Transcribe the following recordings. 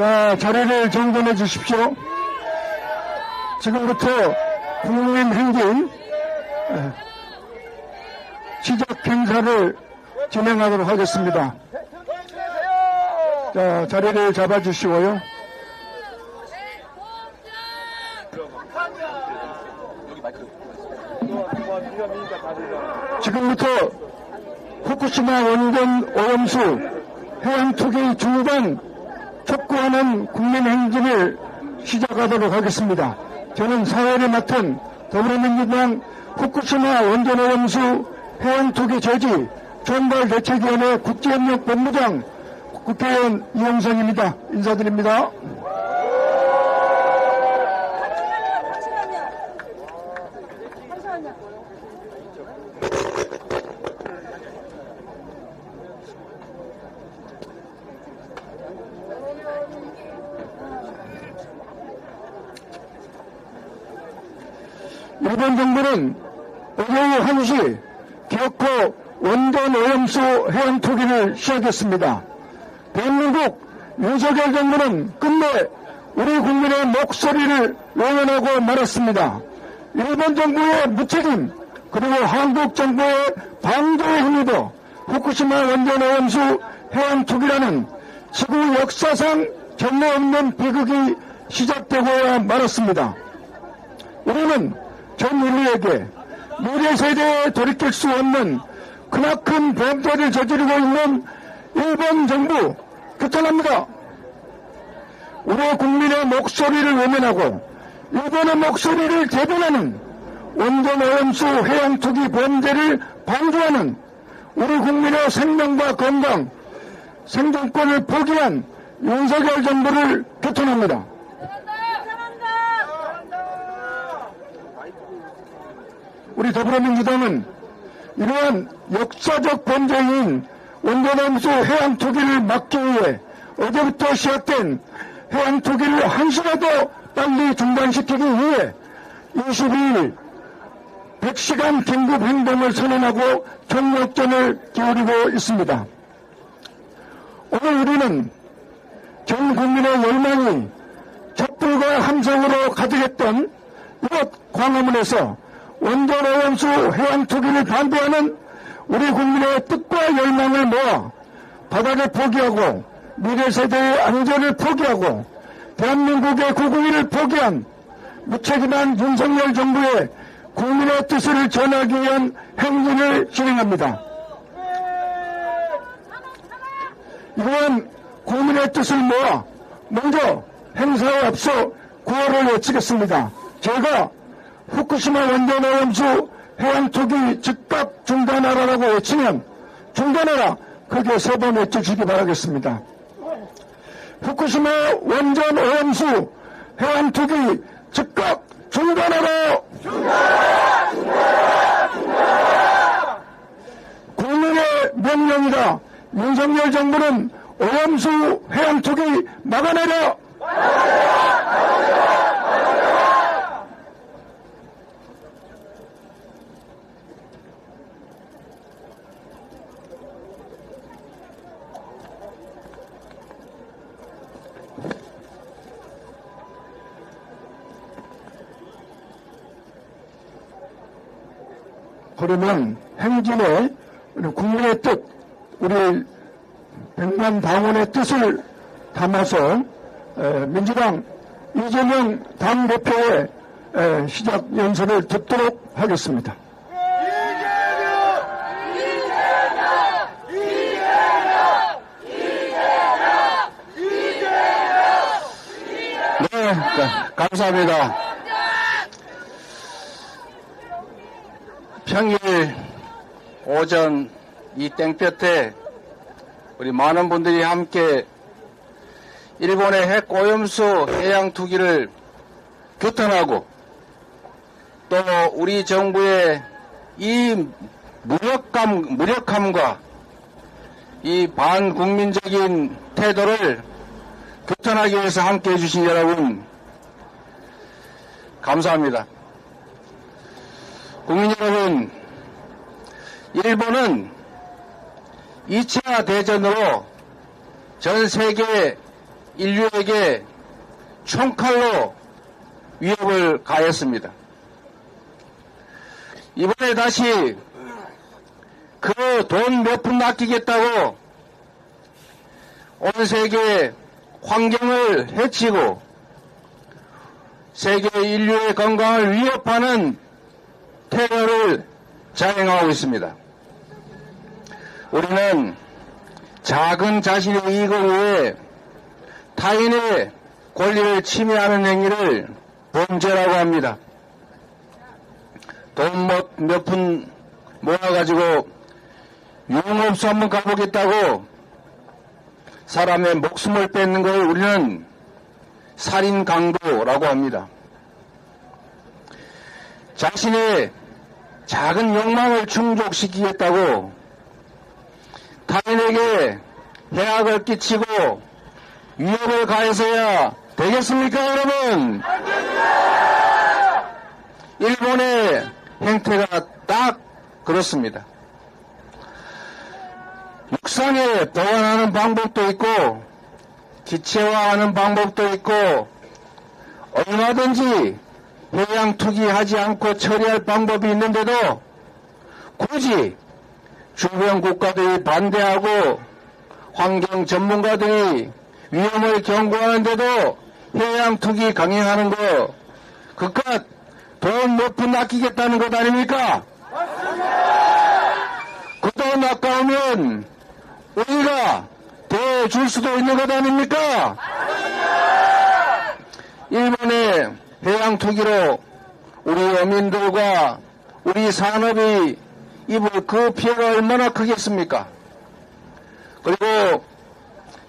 자, 자리를 정돈해 주십시오. 지금부터 국민 행진 시작 행사를 진행하도록 하겠습니다. 자, 자리를 잡아주시고요. 지금부터 후쿠시마 원전 오염수 해양 투기 중단 촉구하는 국민행진을 시작하도록 하겠습니다. 저는 사회를 맡은 더불어민주당 후쿠시마 원전 오염수 해양 투기 저지 총괄대책위원회 국제협력본부장 국회의원 이영선입니다. 인사드립니다. 일본 정부는 오후 1시 기어코 원전 오염수 해양 투기를 시작했습니다. 대한민국 윤석열 정부는 끝내 우리 국민의 목소리를 외면하고 말았습니다. 일본 정부의 무책임 그리고 한국 정부의 방조에 힘입어 후쿠시마 원전 오염수 해양 투기라는 지구 역사상 전례 없는 비극이 시작되고야 말았습니다. 우리는 전 인류에게 미래 세대에 돌이킬 수 없는 크나큰 범죄를 저지르고 있는 일본 정부 규탄합니다. 우리 국민의 목소리를 외면하고 일본의 목소리를 대변하는 원전 오염수 해양 투기 범죄를 방조하는 우리 국민의 생명과 건강, 생존권을 포기한 윤석열 정부를 규탄합니다. 우리 더불어민주당은 이러한 역사적 범죄인 원전오염수 해양 투기를 막기 위해 어제부터 시작된 해양 투기를 한시라도 빨리 중단시키기 위해 22일 100시간 긴급 행동을 선언하고 총력전을 기울이고 있습니다. 오늘 우리는 전 국민의 열망이 촛불과 함성으로 가득했던 이곳 광화문에서 원전 오염수 해양 투기를 반대하는 우리 국민의 뜻과 열망을 모아 바다를 포기하고 미래 세대의 안전을 포기하고 대한민국의 국위를 포기한 무책임한 윤석열 정부의 국민의 뜻을 전하기 위한 행진을 진행합니다. 이러한 국민의 뜻을 모아 먼저 행사에 앞서 구호를 외치겠습니다. 제가 후쿠시마 원전 오염수 해양 투기 즉각 중단하라고 외치면 중단하라 크게 3번 외쳐주시기 바라겠습니다. 후쿠시마 원전 오염수 해양 투기 즉각 중단하라! 중단하라! 중단하라! 중단하라! 국민의 명령이다. 윤석열 정부는 오염수 해양 투기 막아내라! 막아내라! 막아내라! 그러면 행진에 국민의 뜻, 우리 100만 당원의 뜻을 담아서 민주당 이재명 당대표의 시작 연설을 듣도록 하겠습니다. 네, 감사합니다. 평일 오전 이 땡볕에 우리 많은 분들이 함께 일본의 핵 오염수 해양 투기를 규탄하고 또 우리 정부의 이 무력함과 이 반국민적인 태도를 규탄하기 위해서 함께 해주신 여러분 감사합니다. 국민 여러분, 일본은 2차 대전으로 전 세계 인류에게 총칼로 위협을 가했습니다. 이번에 다시 그 돈 몇 푼 아끼겠다고 온 세계 환경을 해치고 세계 인류의 건강을 위협하는 테러를 자행하고 있습니다. 우리는 작은 자신의 이익을 위해 타인의 권리를 침해하는 행위를 범죄라고 합니다. 돈 몇 푼 모아가지고 유흥업소 한번 가보겠다고 사람의 목숨을 뺏는 걸 우리는 살인 강도라고 합니다. 자신의 작은 욕망을 충족시키겠다고 타인에게 해악을 끼치고 위협을 가해서야 되겠습니까, 여러분? 일본의 행태가 딱 그렇습니다. 육상에 보관하는 방법도 있고 기체화하는 방법도 있고 얼마든지 해양 투기하지 않고 처리할 방법이 있는데도 굳이 주변 국가들이 반대하고 환경 전문가들이 위험을 경고하는데도 해양 투기 강행하는 거 그깟 돈 몇 푼 아끼겠다는 것 아닙니까? 그 돈 아까우면 우리가 대줄 수도 있는 것 아닙니까? 일본의 해양 투기로 우리 어민들과 우리 산업이 입을 그 피해가 얼마나 크겠습니까? 그리고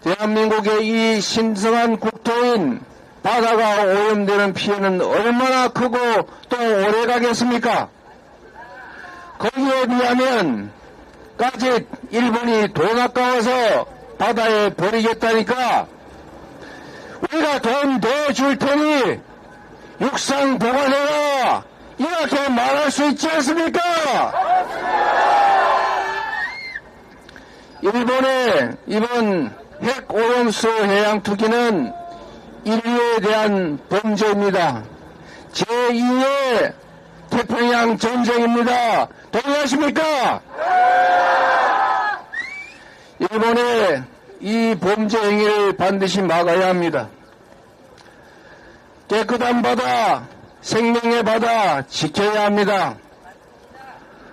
대한민국의 이 신성한 국토인 바다가 오염되는 피해는 얼마나 크고 또 오래 가겠습니까? 거기에 비하면 까짓 일본이 돈 아까워서 바다에 버리겠다니까 우리가 돈 더 줄 테니 육상 보관해라 이렇게 말할 수 있지 않습니까? 일본의 이번 핵오염수 해양 투기는 인류에 대한 범죄입니다. 제2의 태평양 전쟁입니다. 동의하십니까? 일본의 이 범죄 행위를 반드시 막아야 합니다. 깨끗한 바다, 생명의 바다 지켜야 합니다.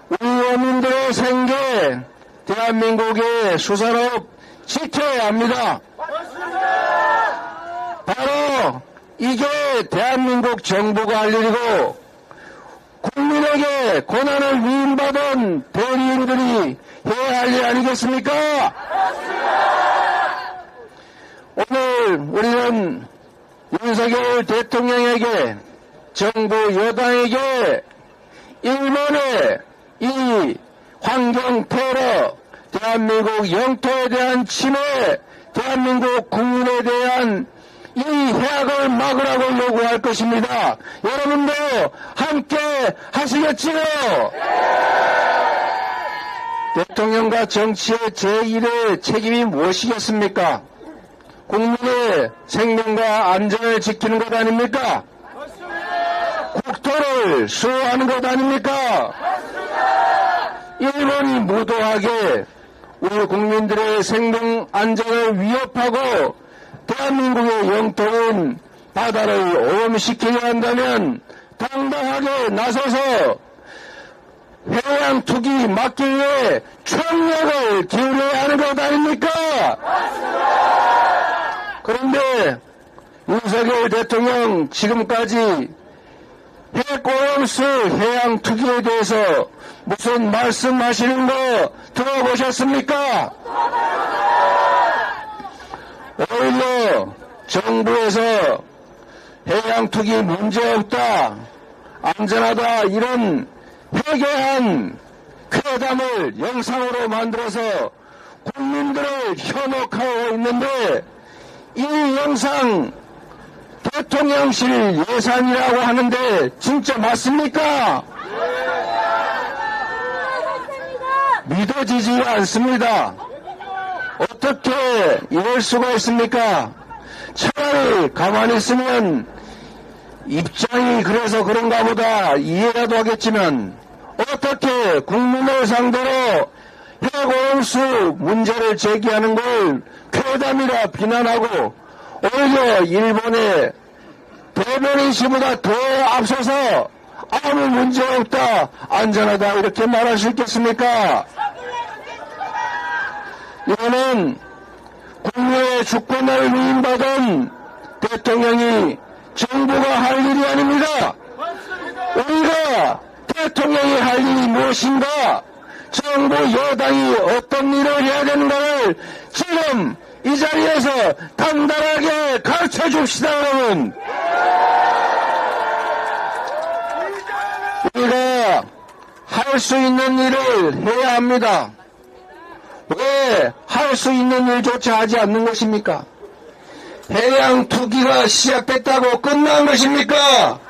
우리 어민들의 생계, 대한민국의 수산업 지켜야 합니다. 바로 이게 대한민국 정부가 할 일이고 국민에게 고난을 위임받은 대리인들이 해야 할 일 아니겠습니까? 오늘 우리는 윤석열 대통령에게 정부 여당에게 일본의 이 환경 테러, 대한민국 영토에 대한 침해, 대한민국 국민에 대한 이 해악을 막으라고 요구할 것입니다. 여러분도 함께 하시겠지요? 대통령과 정치의 제1의 책임이 무엇이겠습니까? 국민의 생명과 안전을 지키는 것 아닙니까? 국토를 수호하는 것 아닙니까? 일본이 무도하게 우리 국민들의 생명 안전을 위협하고 대한민국의 영토인 바다를 오염시키려 한다면 당당하게 나서서 해양 투기 막기 위해 총력을 기울여야 하는 것 아닙니까? 그런데 윤석열 대통령 지금까지 핵오염수 해양 투기에 대해서 무슨 말씀하시는 거 들어보셨습니까? 오히려 정부에서 해양 투기 문제없다, 안전하다 이런 회개한 쾌담을 영상으로 만들어서 국민들을 현혹하고 있는데 이 영상 대통령실 예산이라고 하는데 진짜 맞습니까? 믿어지지 않습니다. 어떻게 이럴 수가 있습니까? 차라리 가만히 있으면 입장이 그래서 그런가 보다 이해라도 하겠지만 어떻게 국민을 상대로 핵오염수 문제를 제기하는 걸 괴담이라 비난하고 오히려 일본의 대변인씨보다 더 앞서서 아무 문제 없다, 안전하다 이렇게 말할 수 있겠습니까? 이거는 국민의 주권을 위임받은 대통령이 정부가 할 일이 아닙니다. 우리가 대통령이 할 일이 무엇인가, 정부 여당이 어떤 일을 해야 되는가를 지금 이 자리에서 단단하게 가르쳐 줍시다, 여러분. 우리가 할 수 있는 일을 해야 합니다. 왜 할 수 있는 일조차 하지 않는 것입니까? 해양 투기가 시작됐다고 끝난 것입니까?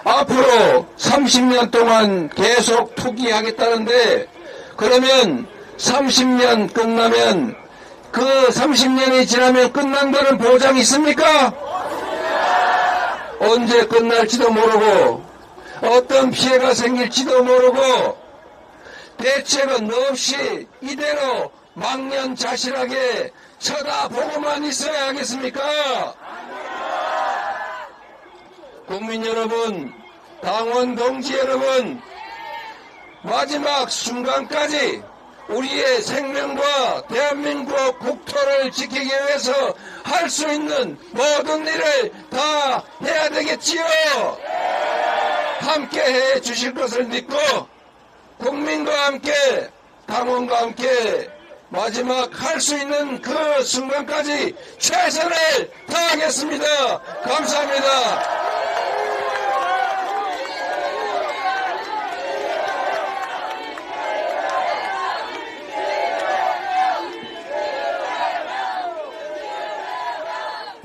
앞으로 30년 동안 계속 투기하겠다는데, 그러면 30년 끝나면 그 30년이 지나면 끝난다는 보장이 있습니까? 언제 끝날지도 모르고 어떤 피해가 생길지도 모르고 대책은 없이 이대로 망연자실하게 쳐다보고만 있어야 하겠습니까? 국민 여러분, 당원 동지 여러분, 마지막 순간까지 우리의 생명과 대한민국 국토를 지키기 위해서 할 수 있는 모든 일을 다 해야 되겠지요. 함께 해 주실 것을 믿고 국민과 함께 당원과 함께 마지막 할 수 있는 그 순간까지 최선을 다하겠습니다. 감사합니다.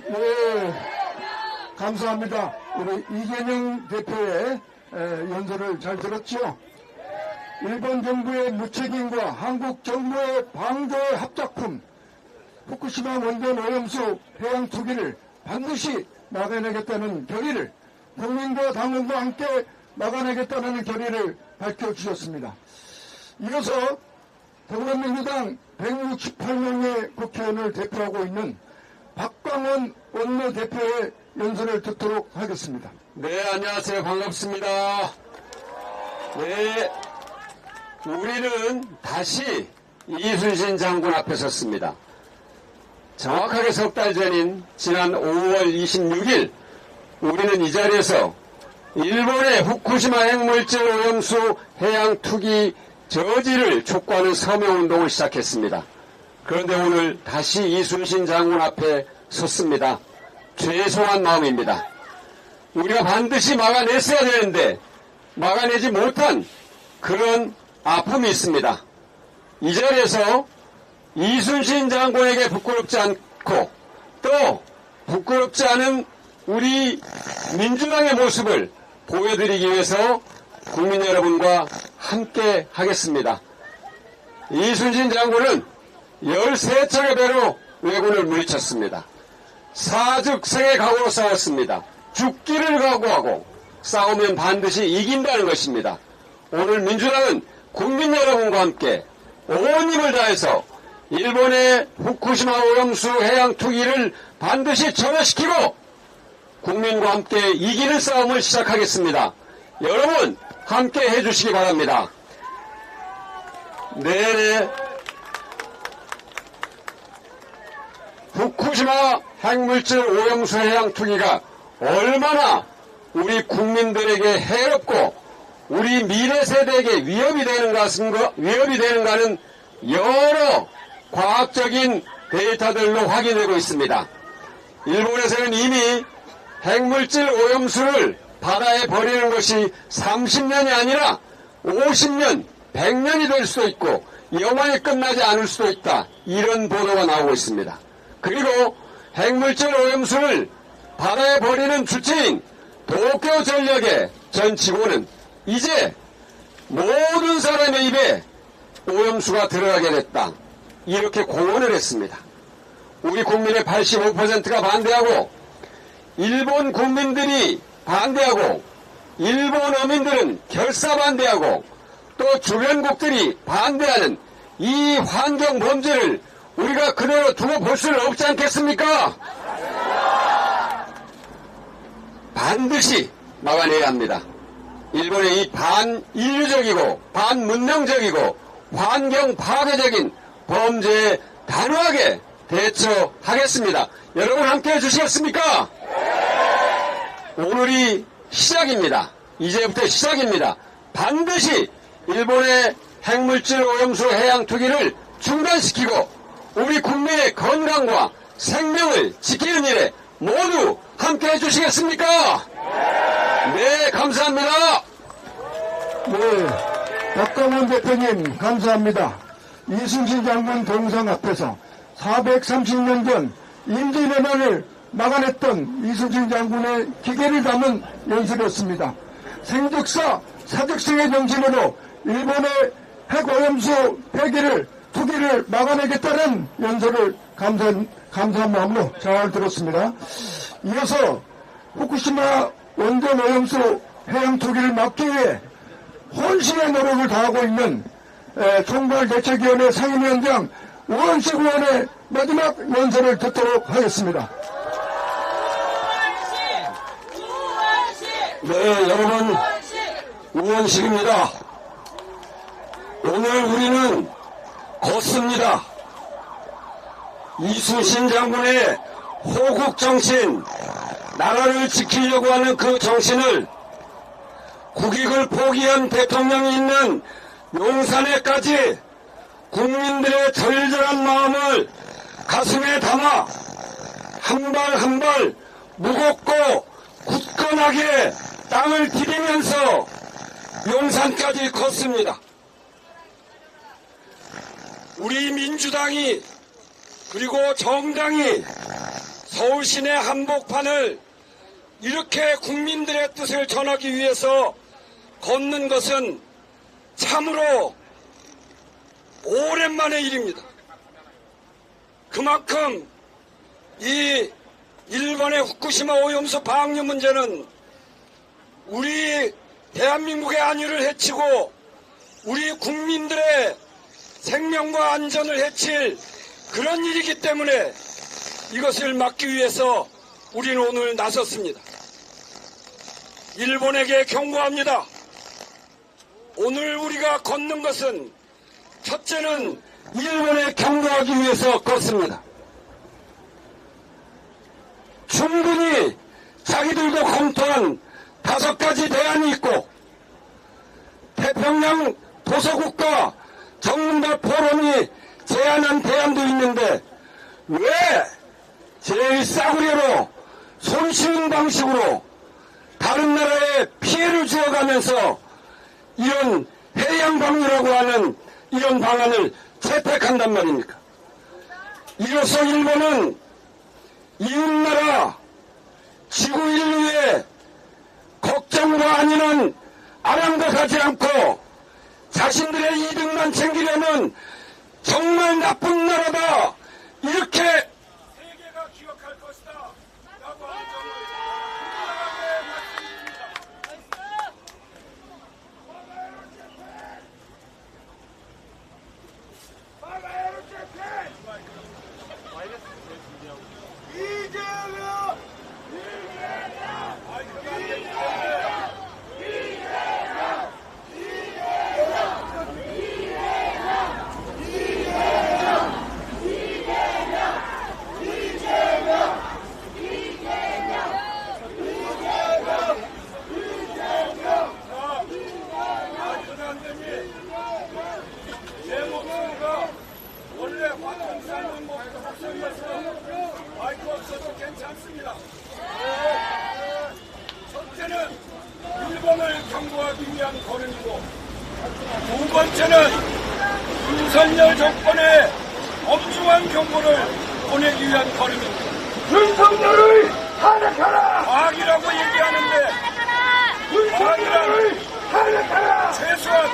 네, 감사합니다. 우리 이재명 대표의 연설을 잘 들었죠? 일본 정부의 무책임과 한국 정부의 방조의 합작품, 후쿠시마 원전 오염수 해양 투기를 반드시 막아내겠다는 결의를, 국민과 당원과 함께 막아내겠다는 결의를 밝혀주셨습니다. 이어서 더불어민주당 168명의 국회의원을 대표하고 있는 박광원 원내대표의 연설을 듣도록 하겠습니다. 네, 안녕하세요. 반갑습니다. 네, 우리는 다시 이순신 장군 앞에 섰습니다. 정확하게 석 달 전인 지난 5월 26일 우리는 이 자리에서 일본의 후쿠시마 핵물질 오염수 해양 투기 저지를 촉구하는 서명운동을 시작했습니다. 그런데 오늘 다시 이순신 장군 앞에 섰습니다. 죄송한 마음입니다. 우리가 반드시 막아냈어야 되는데 막아내지 못한 그런 아픔이 있습니다. 이 자리에서 이순신 장군에게 부끄럽지 않고 또 부끄럽지 않은 우리 민주당의 모습을 보여드리기 위해서 국민 여러분과 함께 하겠습니다. 이순신 장군은 13척의 배로 왜군을 물리쳤습니다. 사즉생의 각오로 싸웠습니다. 죽기를 각오하고 싸우면 반드시 이긴다는 것입니다. 오늘 민주당은 국민 여러분과 함께 온 힘을 다해서 일본의 후쿠시마 오염수 해양 투기를 반드시 절하시키고 국민과 함께 이기는 싸움을 시작하겠습니다. 여러분 함께 해주시기 바랍니다. 네. 후쿠시마 핵물질 오염수 해양 투기가 얼마나 우리 국민들에게 해롭고 우리 미래 세대에게 위협이 되는가는 여러 과학적인 데이터들로 확인되고 있습니다. 일본에서는 이미 핵물질 오염수를 바다에 버리는 것이 30년이 아니라 50년, 100년이 될 수도 있고 영원히 끝나지 않을 수도 있다. 이런 보도가 나오고 있습니다. 그리고 핵물질 오염수를 바다에 버리는 주체인 도쿄 전력의 전 직원은 이제 모든 사람의 입에 오염수가 들어가게 됐다. 이렇게 공언을 했습니다. 우리 국민의 85%가 반대하고 일본 국민들이 반대하고 일본 어민들은 결사 반대하고 또 주변국들이 반대하는 이 환경 범죄를 우리가 그대로 두고 볼 수는 없지 않겠습니까? 반드시 막아내야 합니다. 일본의 이 반인류적이고 반문명적이고 환경 파괴적인 범죄에 단호하게 대처하겠습니다. 여러분 함께 해주시겠습니까? 오늘이 시작입니다. 이제부터 시작입니다. 반드시 일본의 핵물질 오염수 해양 투기를 중단시키고 우리 국민의 건강과 생명을 지키는 일에 모두 함께 해주시겠습니까? 네, 감사합니다. 네, 박강원 대표님 감사합니다. 이순신 장군 동상 앞에서 430년 전 임진왜란을 막아냈던 이순신 장군의 기계를 담은 연설이었습니다. 생적사 사적성의 정신으로 일본의 핵오염수 폐기를 투기를 막아내겠다는 연설을 감사한 마음으로 잘 들었습니다. 이어서 후쿠시마 원전 오염수 해양 투기를 막기 위해 혼신의 노력을 다하고 있는 총괄대책위원회 상임위원장 우원식 의원의 마지막 연설을 듣도록 하겠습니다. 네, 여러분, 우원식입니다. 오늘 우리는 걷습니다. 이순신 장군의 호국정신, 나라를 지키려고 하는 그 정신을 국익을 포기한 대통령이 있는 용산에까지 국민들의 절절한 마음을 가슴에 담아 한 발 한 발 무겁고 굳건하게 땅을 디디면서 용산까지 걷습니다. 우리 민주당이 그리고 정당이 서울 시내 한복판을 이렇게 국민들의 뜻을 전하기 위해서 걷는 것은 참으로 오랜만의 일입니다. 그만큼 이 일본의 후쿠시마 오염수 방류 문제는 우리 대한민국의 안위를 해치고 우리 국민들의 생명과 안전을 해칠 그런 일이기 때문에 이것을 막기 위해서 우리는 오늘 나섰습니다. 일본에게 경고합니다. 오늘 우리가 걷는 것은 첫째는 일본에 경고하기 위해서 걷습니다. 충분히 자기들도 검토한 5가지 대안이 있고 태평양 도서국가 전문가 포럼이 제안한 대안도 있는데 왜 제일 싸구려로 손쉬운 방식으로 다른 나라에 피해를 주어가면서 이런 해양방류라고 하는 이런 방안을 채택한단 말입니까? 이로써 일본은 이웃나라 지구 인류의 걱정과 안위는 아랑곳하지 않고 자신들의 이득만 챙기려는 정말 나쁜 나라다 이렇게 세계가 기억할 것이다 라고 하는 점을 괜찮습니다. 첫째는 일본을 경고하기 위한 걸음이고 두 번째는 윤석열 정권의 엄중한 경고를 보내기 위한 걸음입니다. 윤석열을 탄핵하라! 과학이라고 얘기하는데 윤석열을 탄핵하라! 최소한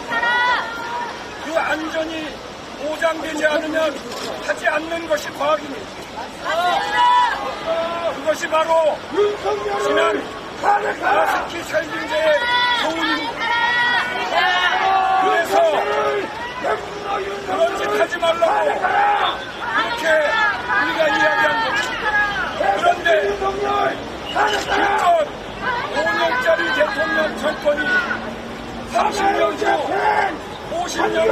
그 안전이 보장되지 않으면 하지 않는 것이 과학입니다. 그것이 바로 지난 라스키 살균제의 교훈입니다. 그래서 그런 짓 하지 말라고 이렇게 우리가 이야기한 겁니다. 그런데 기껏 5년짜리 대통령 정권이 30년 후, 50년 후,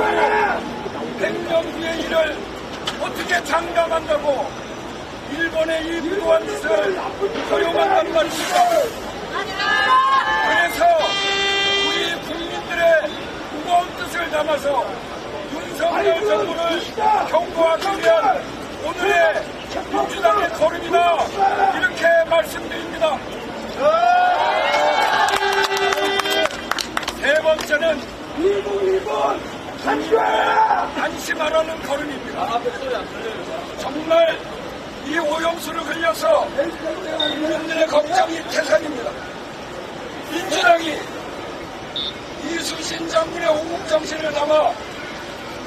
100년 후의 일을 어떻게 장담한다고 일본의 이 무도한 짓을 허용한단 말입니다. 그래서 우리 국민들의 무거운 뜻을 담아서 윤석열 정부를 경고하기 위한 오늘의 민주당의 걸음이다, 이렇게 말씀드립니다. 세 번째는 안심하라는 걸음입니다. 정말 이 오염수를 흘려서 국민들의 걱정이 태산입니다. 민주당이 이순신 장군의 오국정신을 담아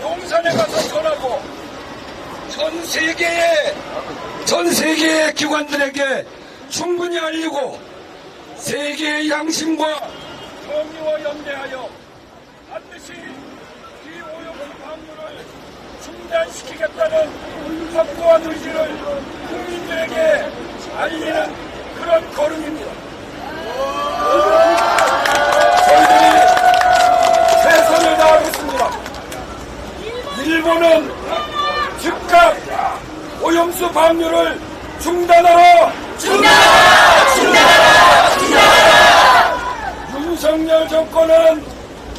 용산에 가서 전하고 전 세계의 기관들에게 충분히 알리고 세계의 양심과 정의와 연대하여 반드시 이 오염수 방류를 중단시키겠다는 확고한 의지를 국민들에게 알리는 그런 걸음입니다. 저희들이 최선을 다하겠습니다. 일본은 즉각 오염수 방류를 중단하라! 윤석열 정권은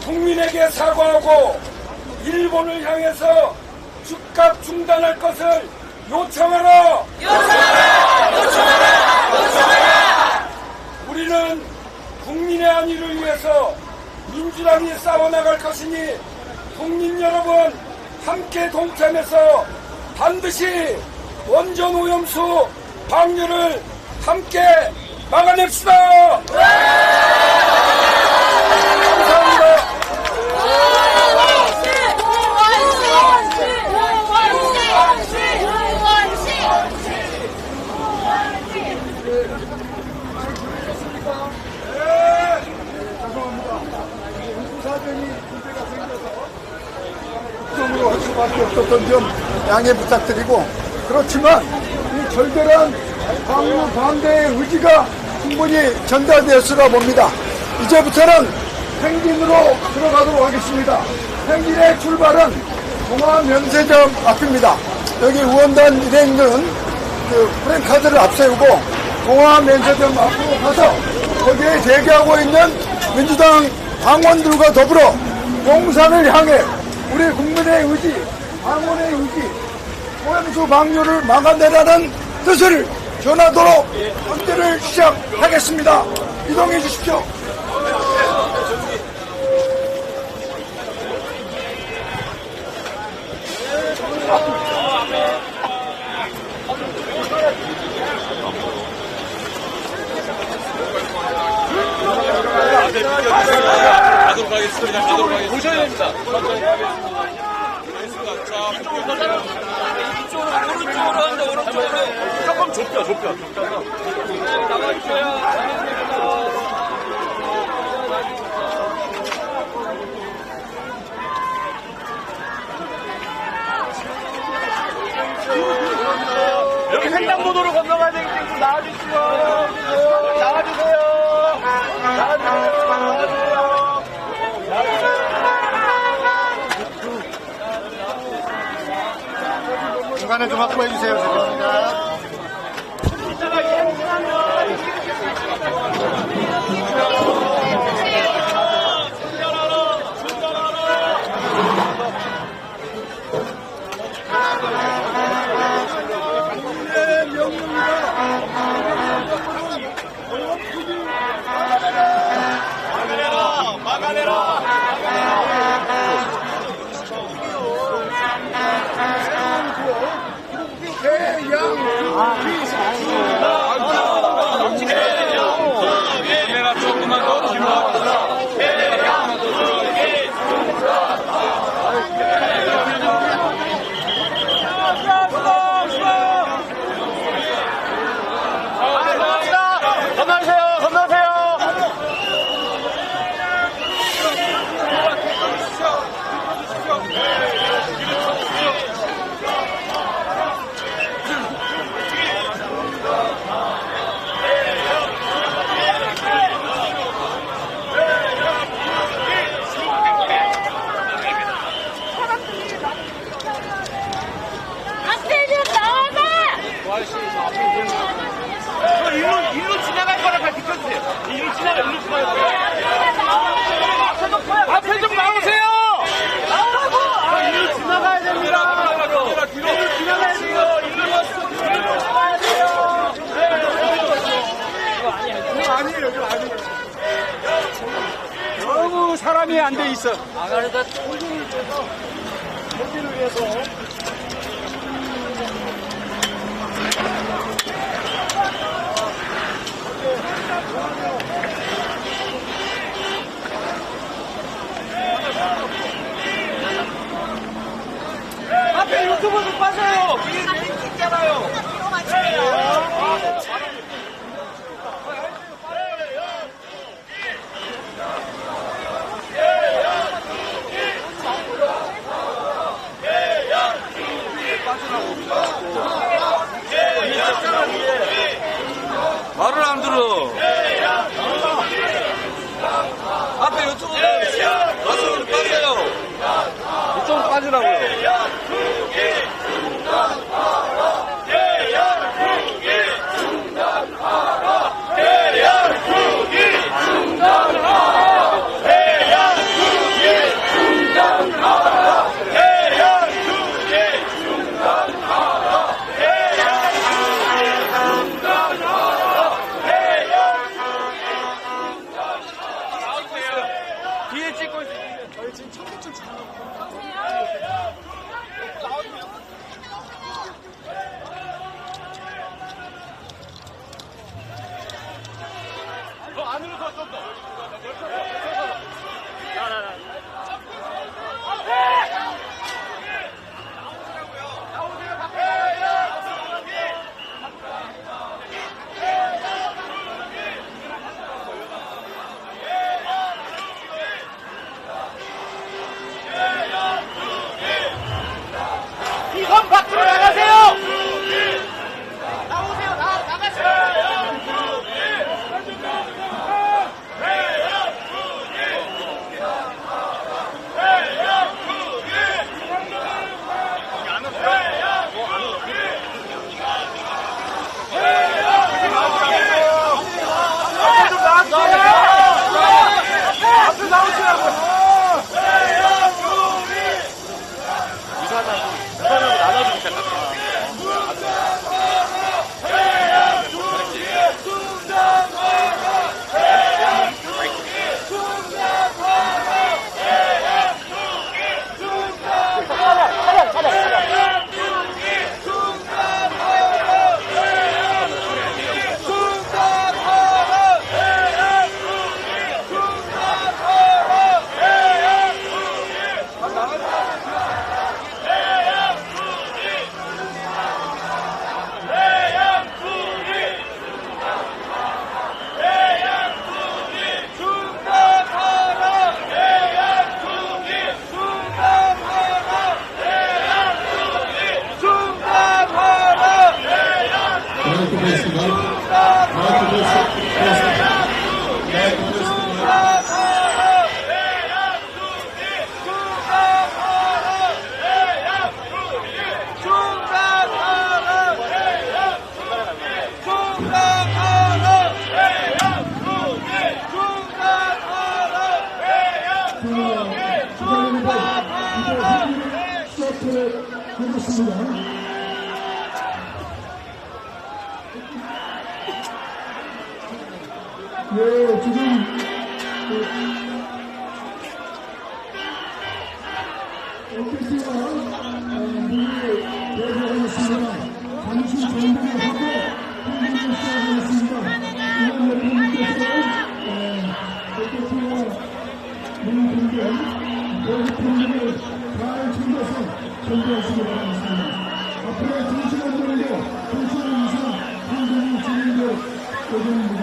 국민에게 사과하고 일본을 향해서 즉각 중단할 것을 요청하라! 우리는 국민의 안위를 위해서 민주당이 싸워나갈 것이니 국민 여러분 함께 동참해서 반드시 원전 오염수 방류를 함께 막아냅시다. 감사합니다. 으로 할 수밖에 없었던 점 양해 부탁드리고, 그렇지만 이 절대한 방류 반대의 의지가 충분히 전달되었으라 봅니다. 이제부터는 행진으로 들어가도록 하겠습니다. 행진의 출발은 동아면세점 앞입니다. 여기 의원단 일에 있는 그 프랭카드를 앞세우고 동아면세점 앞으로 가서 거기에 대기하고 있는 민주당 당원들과 더불어 용산을 향해 우리 국민의 의지, 당원의 의지, 오염수 방류를 막아내라는 뜻을 전하도록 헌대를 시작하겠습니다. 이동해 주십시오. 가도록 하겠습니다. 가도록 하겠습니다. 보셔야 됩니다. 오른쪽으로 한다, 오른쪽으로. 조금 좁혀. 여기 횡단보도로 건너가야 되기 때문에 좀 나와주시죠. 나와주세요. 중간에 좀 확보해 주세요. 죄송합니다. 일로 지나갈 거라 다 비켜주세요. 일로 지나갈 거야. 앞에 좀 나오세요. 나오라고. 일로 지나가야 됩니다. 뒤로 지나가야 돼요. 일로 지나가야 돼요. 이거 아니에요. 이거 아니에요. 너무 사람이 안 돼 있어. 그러니까 여기를 위해서. 앞에 유튜브 좀 빠져요. 메인 찍잖아요. 말을 안 들어. 앞에 유튜브 빠져요. 이쪽으로 빠지라고요. 뒤에 찍고 있어요. 저희 지금 청계천 더 안으로 더 좀 더. 이건 밖으로 나가세요! 나오세요! 나가세요! 앞에 나오시라고! 네, 지금 오피스가 문을 대표하겠습니다. 잠시 정비를 하고 훈련을 시작하겠습니다. 이번 여러분께서는 오피스와 문 등등 모든 분들을 잘 챙겨서 정비하시기 바라겠습니다. 앞으로 2시간 정도, 2시간 이상 훈련이 진행될 예정입니다.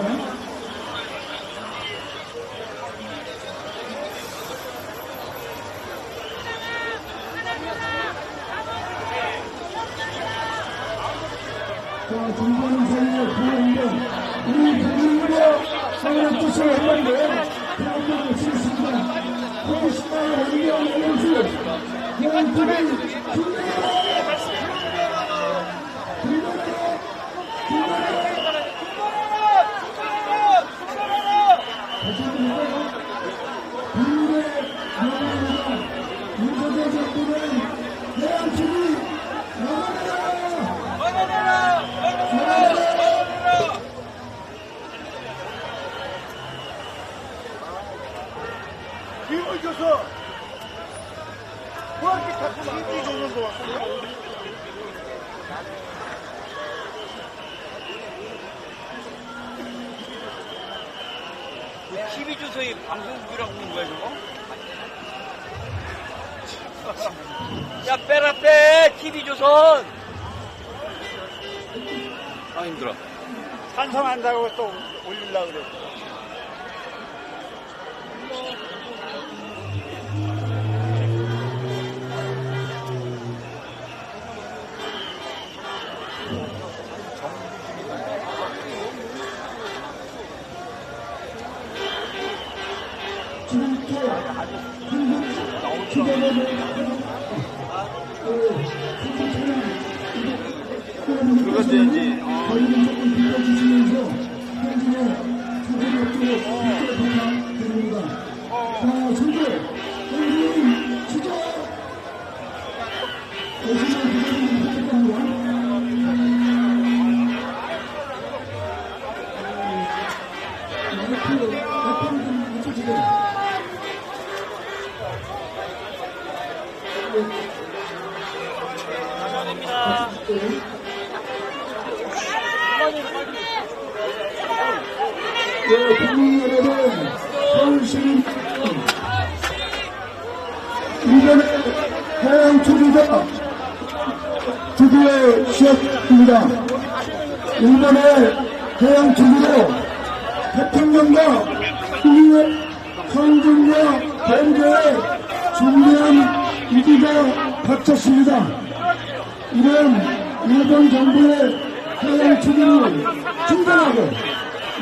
다시 한번더 대한민국 외치겠습니다. 거짓말 원경 영수 영국이 윤석열 정부는 대한민국이 힘을 줘서 뭐 이렇게 자꾸 힘이 주는 거 같아요? TV 주소에 방송국이라고 하는 거야, 저거? 야, 빼라, 빼! TV 조선! 아, 힘들어. 찬성한다고 또 올리려고 그래. 그것도 이제 저희는 조금 빌려주시면서 현진의 주거력도 부탁드립니다. 자, 선배, 현진 시작! 오시면 기다리는 부탁드립니다. FM 좀 붙여주세요. 감사합니다. 네, 국민 여러분, 서울시민 이번에 해양 투기가 드디어 시작됩니다. 이번에 해양 투기로 대통령과 국민의 성공과 경제에 중대한 위기가 닥쳤습니다. 이런 일본 정부의 해양 투기를 중단하고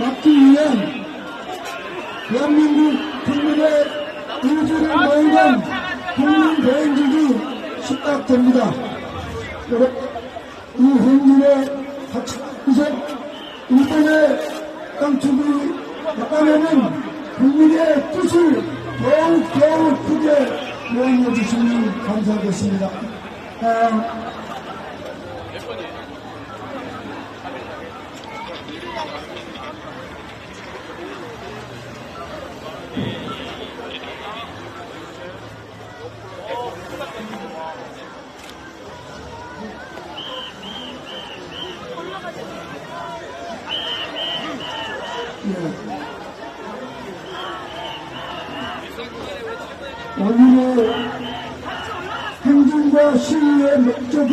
막기 위한 대한민국 국민의 의지를 모으는 국민 대행진이 시작됩니다. 이 행진에 같이 일본의 땅 투기 약간에는 국민의 뜻을 더욱 크게 모여 주시면 감사하겠습니다. 오늘의 행진과 시위의 목적은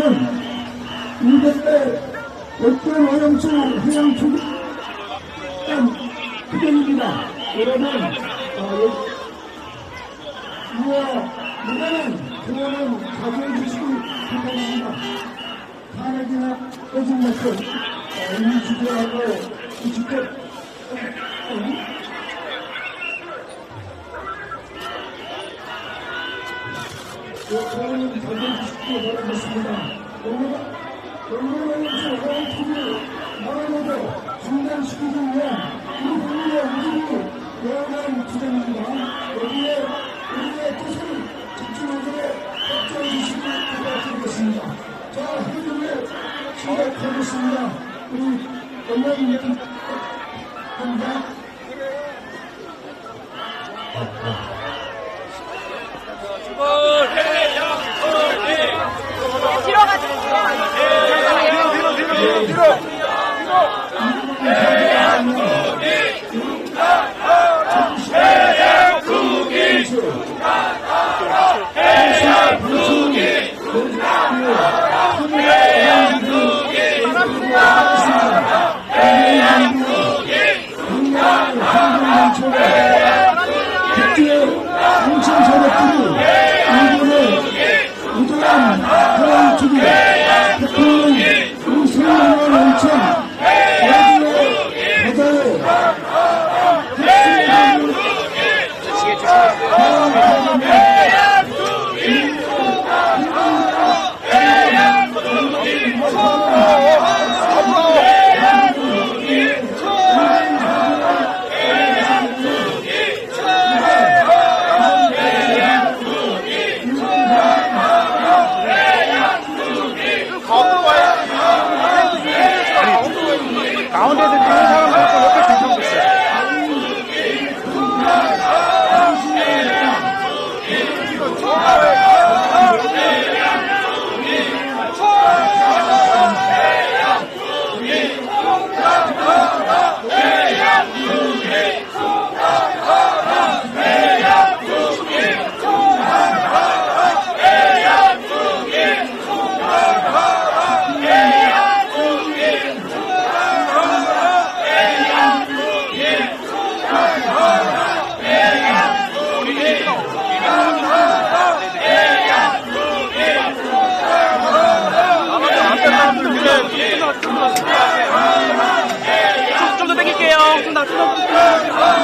이번에 어떤 오염수 해양 투기 투기입니다. 여러분, 이와 무관한 조언은 자제해 주시기 바랍니다. 탄핵이나 꺼진 것은 이 주제하고 이 주제 조언은 자제해 주시기 바라겠습니다. 오늘은 해양 투기를 막아내고 중단시키기 위한 우리 국민의 의지를 여행한 주장입니다. 여기에 우리의 뜻을 집중하게 협조해 주시기 부탁드리겠습니다. 자, 행동을 시작하겠습니다. 우리 원장님 감사. 국제 자, 수동